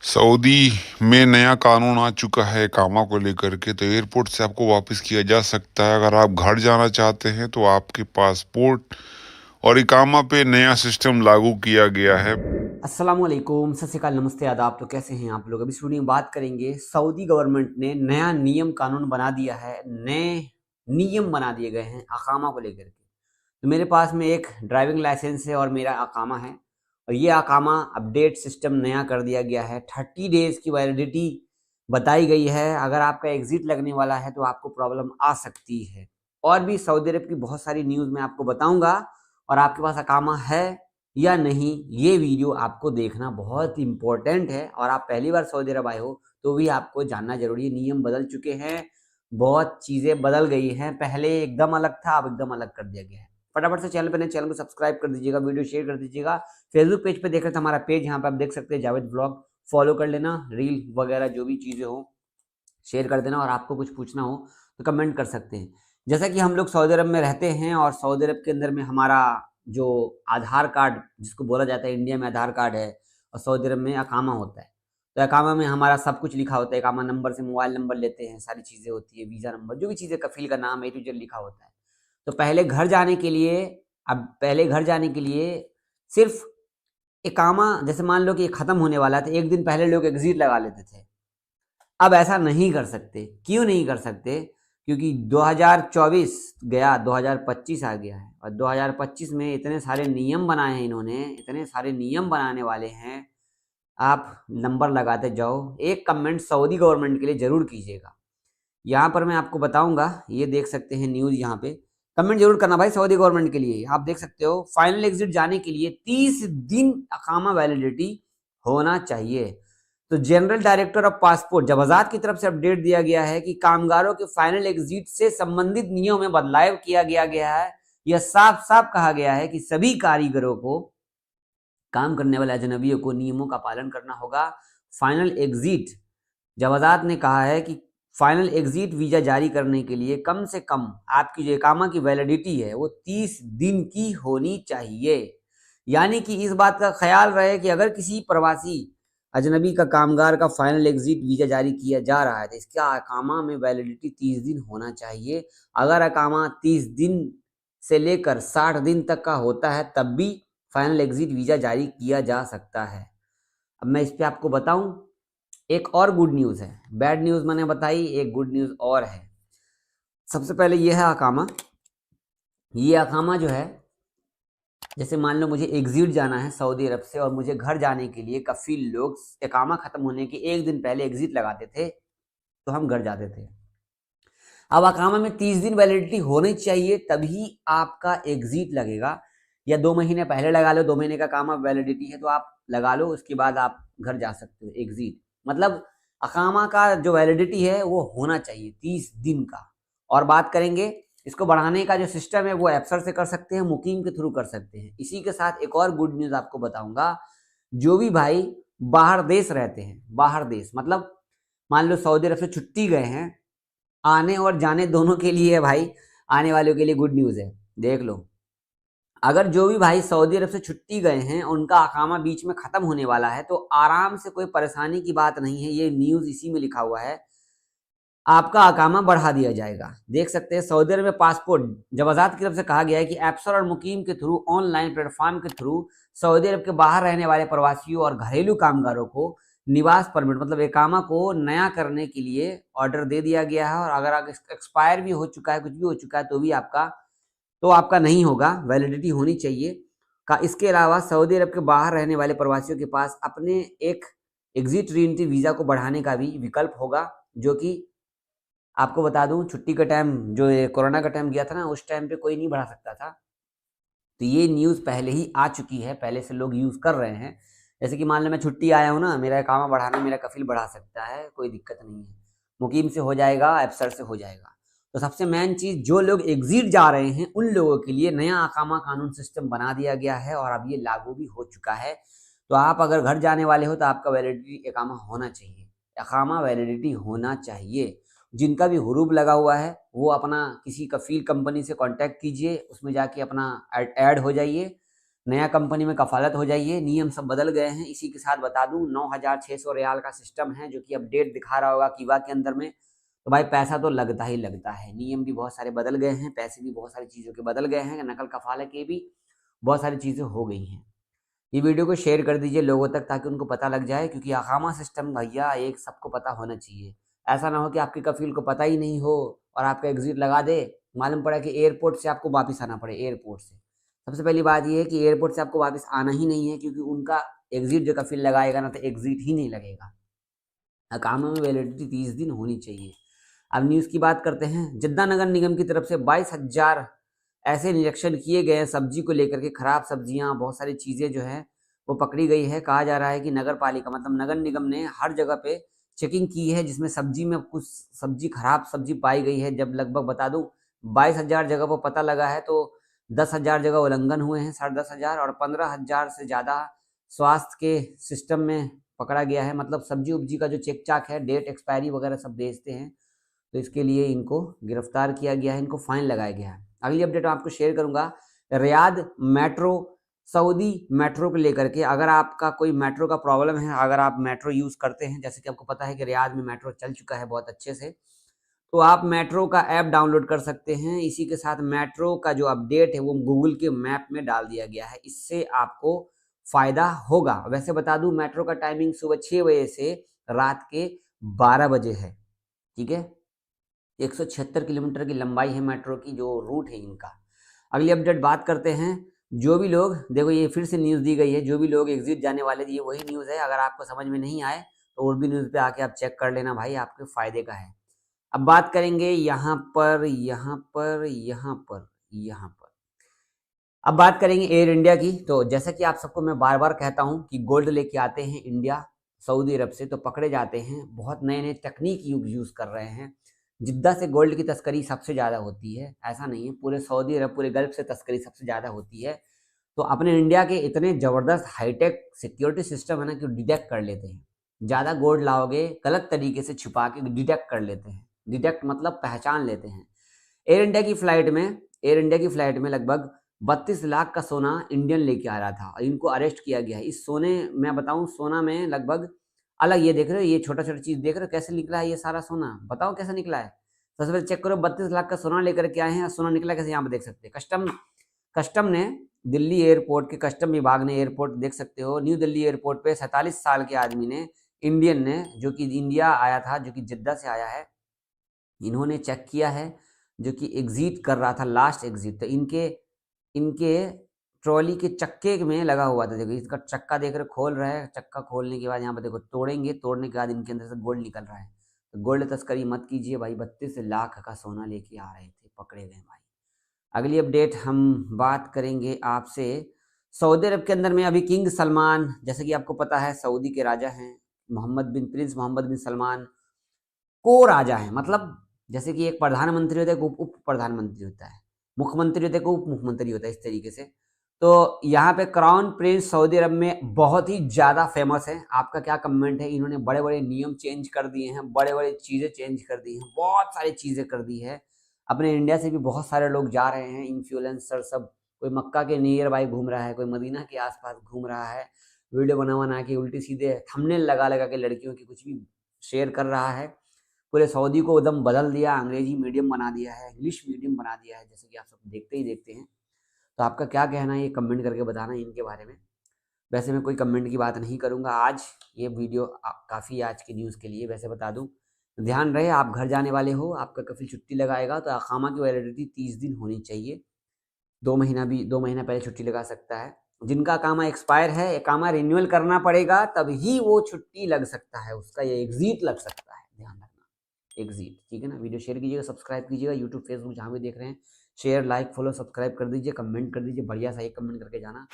Saudi में नया कानून आ चुका है इकामा को लेकर के। तो एयरपोर्ट से आपको वापस किया जा सकता है। अगर आप घर जाना चाहते हैं तो आपके पासपोर्ट और इकामा पे नया सिस्टम लागू किया गया है। अस्सलामुअलैकुम, सत श्री अकाल, नमस्ते, आदाब। तो कैसे हैं आप लोग? अभी इस वीडियो में बात करेंगे, सऊदी गवर्नमेंट ने नया नियम कानून बना दिया है। नए नियम बना दिए गए हैं अकामा को लेकर के। तो मेरे पास में एक ड्राइविंग लाइसेंस है और मेरा अकामा है, और ये अकामा अपडेट सिस्टम नया कर दिया गया है। 30 डेज की वैलिडिटी बताई गई है। अगर आपका एग्जिट लगने वाला है तो आपको प्रॉब्लम आ सकती है। और भी सऊदी अरब की बहुत सारी न्यूज़ मैं आपको बताऊंगा। और आपके पास अकामा है या नहीं, ये वीडियो आपको देखना बहुत इंपॉर्टेंट है। और आप पहली बार सऊदी अरब आए हो तो भी आपको जानना जरूरी है। नियम बदल चुके हैं, बहुत चीज़ें बदल गई हैं। पहले एकदम अलग था, अब एकदम अलग कर दिया गया है। फटाफट से चैनल पर नए, चैनल को सब्सक्राइब कर दीजिएगा, वीडियो शेयर कर दीजिएगा। फेसबुक पेज पे देख रहे थे हमारा पेज, यहाँ पे आप देख सकते हैं जावेद ब्लॉग, फॉलो कर लेना। रील वगैरह जो भी चीज़ें हो शेयर कर देना। और आपको कुछ पूछना हो तो कमेंट कर सकते हैं। जैसा कि हम लोग सऊदी अरब में रहते हैं, और सऊदी अरब के अंदर में हमारा जो आधार कार्ड जिसको बोला जाता है, इंडिया में आधार कार्ड है और सऊदी अरब में अकामा होता है। तो अकामा में हमारा सब कुछ लिखा होता है। अकामा नंबर से मोबाइल नंबर लेते हैं, सारी चीज़ें होती है, वीज़ा नंबर, जो भी चीज़ें, कफील का नाम, ए टू जेड लिखा होता है। तो पहले घर जाने के लिए सिर्फ इकामा, जैसे मान लो कि ये खत्म होने वाला है तो एक दिन पहले लोग एग्जिट लगा लेते थे। अब ऐसा नहीं कर सकते। क्यों नहीं कर सकते? क्योंकि 2024 गया, 2025 आ गया है, और 2025 में इतने सारे नियम बनाए हैं इन्होंने, इतने सारे नियम बनाने वाले हैं। आप नंबर लगाते जाओ। एक कमेंट सऊदी गवर्नमेंट के लिए जरूर कीजिएगा। यहाँ पर मैं आपको बताऊंगा, ये देख सकते हैं न्यूज़, यहाँ पे कमेंट जरूर करना भाई सऊदी गवर्नमेंट के लिए। आप देख सकते हो, फाइनल एग्जिट जाने के लिए 30 दिन अकामा वैलिडिटी होना चाहिए। तो जनरल डायरेक्टर ऑफ पासपोर्ट जवाजात की तरफ से अपडेट दिया गया है कि कामगारों के फाइनल एग्जिट से संबंधित नियमों में बदलाव किया गया है। यह साफ साफ कहा गया है कि सभी कारीगरों को, काम करने वाले अजनबियों को नियमों का पालन करना होगा। फाइनल एग्जिट, जवाजात ने कहा है कि फाइनल एग्जिट वीजा जारी करने के लिए कम से कम आपकी जो इकामा की वैलिडिटी है वो 30 दिन की होनी चाहिए। यानी कि इस बात का ख्याल रहे कि अगर किसी प्रवासी अजनबी का, कामगार का फाइनल एग्जिट वीजा जारी किया जा रहा है तो इसका अकामा में वैलिडिटी 30 दिन होना चाहिए। अगर अकामा 30 दिन से लेकर 60 दिन तक का होता है तब भी फाइनल एग्जिट वीजा जारी किया जा सकता है। अब मैं इस पे आपको बताऊं, एक और गुड न्यूज़ है। बैड न्यूज़ मैंने बताई, एक गुड न्यूज़ और है। सबसे पहले ये है अकामा। ये अकामा जो है, जैसे मान लो मुझे एग्जिट जाना है सऊदी अरब से, और मुझे घर जाने के लिए कफील लोग इकामा खत्म होने के एक दिन पहले एग्जिट लगाते थे, तो हम घर जाते थे। अब अकामा में 30 दिन वैलिडिटी होनी चाहिए तभी आपका एग्जिट लगेगा। या 2 महीने पहले लगा लो, 2 महीने का अकामा वैलिडिटी है तो आप लगा लो, उसके बाद आप घर जा सकते हो एग्जिट। मतलब अकामा का जो वैलिडिटी है वो होना चाहिए 30 दिन का। और बात करेंगे इसको बढ़ाने का जो सिस्टम है वो अफसर से कर सकते हैं, मुकीम के थ्रू कर सकते हैं। इसी के साथ एक और गुड न्यूज़ आपको बताऊंगा। जो भी भाई बाहर देश रहते हैं, बाहर देश मतलब मान लो सऊदी अरब से छुट्टी गए हैं, आने और जाने दोनों के लिए है भाई, आने वालों के लिए गुड न्यूज़ है। देख लो, अगर जो भी भाई सऊदी अरब से छुट्टी गए हैं उनका अकामा बीच में खत्म होने वाला है तो आराम से, कोई परेशानी की बात नहीं है। ये न्यूज़ इसी में लिखा हुआ है, आपका अकामा बढ़ा दिया जाएगा। देख सकते हैं सऊदी अरब में पासपोर्ट जवाजात की तरफ से कहा गया है कि अफसर और मुकीम के थ्रू, ऑनलाइन प्लेटफॉर्म के थ्रू सऊदी अरब के बाहर रहने वाले प्रवासियों और घरेलू कामगारों को निवास परमिट, मतलब इकामा को नया करने के लिए ऑर्डर दे दिया गया है। और अगर एक्सपायर भी हो चुका है, कुछ भी हो चुका है, तो आपका नहीं होगा, वैलिडिटी होनी चाहिए का। इसके अलावा सऊदी अरब के बाहर रहने वाले प्रवासियों के पास अपने एक एग्जिट री एंट्री वीज़ा को बढ़ाने का भी विकल्प होगा। जो कि आपको बता दूं, छुट्टी का टाइम, जो कोरोना का टाइम गया था ना, उस टाइम पे कोई नहीं बढ़ा सकता था। तो ये न्यूज़ पहले ही आ चुकी है, पहले से लोग यूज़ कर रहे हैं। जैसे कि मान लो मैं छुट्टी आया हूँ ना, मेरा इकामा बढ़ाना, मेरा कफील बढ़ा सकता है, कोई दिक्कत नहीं है। मुकीम से हो जाएगा, अफसर से हो जाएगा। तो सबसे मेन चीज़, जो लोग एग्जिट जा रहे हैं उन लोगों के लिए नया अकामा कानून सिस्टम बना दिया गया है, और अब ये लागू भी हो चुका है। तो आप अगर घर जाने वाले हो तो आपका वैलिडिटी इकामा होना चाहिए, इकामा वैलिडिटी होना चाहिए। जिनका भी हुरूब लगा हुआ है वो अपना किसी कफील कंपनी से कांटेक्ट कीजिए, उसमें जाके अपना ऐड हो जाइए। नया कंपनी में कफालत हो जाइए, नियम सब बदल गए हैं। इसी के साथ बता दूं 9600 रियाल का सिस्टम है जो कि अपडेट दिखा रहा होगा कीवा के अंदर में। तो भाई पैसा तो लगता ही लगता है, नियम भी बहुत सारे बदल गए हैं, पैसे भी बहुत सारी चीज़ों के बदल गए हैं, नकल कफाले के भी बहुत सारी चीज़ें हो गई हैं। ये वीडियो को शेयर कर दीजिए लोगों तक ताकि उनको पता लग जाए, क्योंकि अकामा सिस्टम भैया एक सबको पता होना चाहिए। ऐसा ना हो कि आपके कफील को पता ही नहीं हो और आपका एग्जिट लगा दे, मालूम पड़ा कि एयरपोर्ट से आपको वापस आना पड़े। एयरपोर्ट से सबसे पहली बात ये है कि एयरपोर्ट से आपको वापस आना ही नहीं है, क्योंकि उनका एग्जिट जो कफील लगाएगा ना तो एग्जिट ही नहीं लगेगा। अकामा में वैलिडिटी 30 दिन होनी चाहिए। अब न्यूज़ की बात करते हैं। जिद्दा नगर निगम की तरफ से 22,000 ऐसे निरीक्षण किए गए हैं सब्जी को लेकर के। खराब सब्जियां, बहुत सारी चीज़ें जो है वो पकड़ी गई है। कहा जा रहा है कि नगर पालिका मतलब नगर निगम ने हर जगह पे चेकिंग की है, जिसमें सब्जी में कुछ सब्जी खराब सब्जी पाई गई है। जब लगभग बता दूं 22,000 जगह पर पता लगा है तो 10,000 जगह उल्लंघन हुए हैं, 10,500 और 15,000 से ज़्यादा स्वास्थ्य के सिस्टम में पकड़ा गया है। मतलब सब्जी उब्जी का जो चेक चाक है, डेट एक्सपायरी वगैरह सब बेचते हैं, तो इसके लिए इनको गिरफ्तार किया गया है, इनको फाइन लगाया गया है। अगली अपडेट मैं आपको शेयर करूंगा रियाद मेट्रो, सऊदी मेट्रो को लेकर के। अगर आपका कोई मेट्रो का प्रॉब्लम है, अगर आप मेट्रो यूज़ करते हैं, जैसे कि आपको पता है कि रियाद में मेट्रो चल चुका है बहुत अच्छे से, तो आप मेट्रो का ऐप डाउनलोड कर सकते हैं। इसी के साथ मेट्रो का जो अपडेट है वो गूगल के मैप में डाल दिया गया है, इससे आपको फ़ायदा होगा। वैसे बता दूं मेट्रो का टाइमिंग सुबह 6 बजे से रात के 12 बजे है, ठीक है। 176 किलोमीटर की लंबाई है मेट्रो की जो रूट है इनका। अगली अपडेट बात करते हैं। जो भी लोग, देखो ये फिर से न्यूज़ दी गई है, जो भी लोग एग्जिट जाने वाले थे, ये वही न्यूज़ है। अगर आपको समझ में नहीं आए तो उर्दू न्यूज़ पे आके आप चेक कर लेना भाई, आपके फ़ायदे का है। अब बात करेंगे यहाँ पर, यहाँ पर, यहाँ पर, यहाँ पर। अब बात करेंगे एयर इंडिया की। तो जैसा कि आप सबको मैं बार बार कहता हूँ कि गोल्ड लेके आते हैं इंडिया सऊदी अरब से तो पकड़े जाते हैं। बहुत नए नए तकनीक यूज़ कर रहे हैं। जिद्दा से गोल्ड की तस्करी सबसे ज़्यादा होती है, ऐसा नहीं है, पूरे सऊदी अरब पूरे गल्फ से तस्करी सबसे ज़्यादा होती है। तो अपने इंडिया के इतने ज़बरदस्त हाईटेक सिक्योरिटी सिस्टम है ना कि डिटेक्ट कर लेते हैं। ज़्यादा गोल्ड लाओगे गलत तरीके से छुपा के डिटेक्ट कर लेते हैं। डिटेक्ट मतलब पहचान लेते हैं। एयर इंडिया की फ्लाइट में लगभग 32 लाख का सोना इंडियन लेके आ रहा था और इनको अरेस्ट किया गया है। इस सोने, मैं बताऊं, सोना में लगभग अलग, ये देख रहे हो, ये छोटा छोटा चीज देख रहे हो कैसे निकला है ये सारा सोना, बताओ कैसे निकला है। सबसे पहले चेक करो, 32 लाख का सोना लेकर के आए हैं, सोना निकला कैसे, यहाँ पे देख सकते हैं। कस्टम ने दिल्ली एयरपोर्ट के कस्टम विभाग ने, एयरपोर्ट देख सकते हो, न्यू दिल्ली एयरपोर्ट पे 47 साल के आदमी ने, इंडियन ने, जो कि इंडिया आया था, जो कि जिद्दा से आया है, इन्होंने चेक किया है, जो कि एग्जिट कर रहा था, लास्ट एग्जिट। तो इनके इनके ट्रॉली के चक्के में लगा हुआ था। देखो इसका चक्का देख रहे, खोल रहा है, चक्का खोलने के बाद यहाँ पर देखो तोड़ेंगे, तोड़ने के बाद इनके अंदर से गोल्ड निकल रहा है। तो गोल्ड तस्करी मत कीजिए भाई, 32 लाख का सोना लेके आ रहे थे, पकड़े गए भाई। अगली अपडेट हम बात करेंगे आपसे। सऊदी अरब के अंदर में अभी किंग सलमान, जैसे कि आपको पता है सऊदी के राजा हैं, प्रिंस मोहम्मद बिन सलमान को राजा है। मतलब जैसे कि एक प्रधानमंत्री होता है, एक उप प्रधानमंत्री होता है, मुख्यमंत्री होता है, एक उप मुख्यमंत्री होता है, इस तरीके से। तो यहाँ पे क्राउन प्रिंस सऊदी अरब में बहुत ही ज़्यादा फेमस है। आपका क्या कमेंट है? इन्होंने बड़े बड़े नियम चेंज कर दिए हैं, बड़े बड़े चीज़ें चेंज कर दी हैं, बहुत सारी चीज़ें कर दी है। अपने इंडिया से भी बहुत सारे लोग जा रहे हैं, इन्फ्लुएंसर सब, कोई मक्का के नियर बाई घूम रहा है, कोई मदीना के आसपास घूम रहा है, वीडियो बना के उल्टी सीधे थंबनेल लगा के लड़कियों की कुछ भी शेयर कर रहा है। पूरे सऊदी को एकदम बदल दिया, अंग्रेजी मीडियम बना दिया है, इंग्लिश मीडियम बना दिया है, जैसे कि आप सब देखते ही देखते हैं। तो आपका क्या कहना है ये कमेंट करके बताना इनके बारे में। वैसे मैं कोई कमेंट की बात नहीं करूंगा आज, ये वीडियो काफ़ी आज की न्यूज़ के लिए। वैसे बता दूं, ध्यान रहे आप घर जाने वाले हो, आपका कफिल छुट्टी लगाएगा तो अकामा की वैलिडिटी 30 दिन होनी चाहिए। 2 महीना पहले छुट्टी लगा सकता है। जिनका अकामा एक्सपायर है, अकामा रिन्यूअल करना पड़ेगा, तभी वो छुट्टी लग सकता है, उसका ये एग्जिट लग सकता है, ध्यान रखना, एग्जिट, ठीक है ना। वीडियो शेयर कीजिएगा, सब्सक्राइब कीजिएगा, यूट्यूब फेसबुक जहाँ भी देख रहे हैं, शेयर लाइक फॉलो सब्सक्राइब कर दीजिए, कमेंट कर दीजिए, बढ़िया सा एक कमेंट करके जाना।